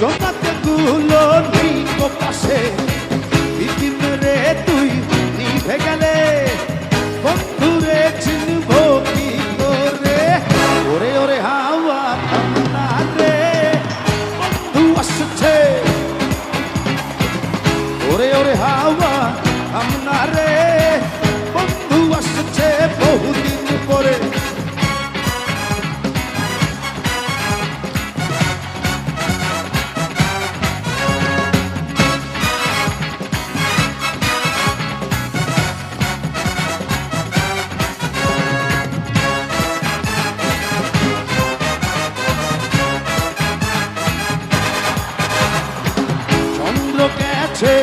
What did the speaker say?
জমাতে গুলো নিব পাশে দিন রে তুই নিভে গেলে বন্ধুরে চিনব কি করে ওরে ওরে হাওয়া থামনা রে বন্ধু আসছে ওরে ওরে হাওয়া থামনা রে বন্ধু আসছে বহুদিন পরে চন্দ্র গেছে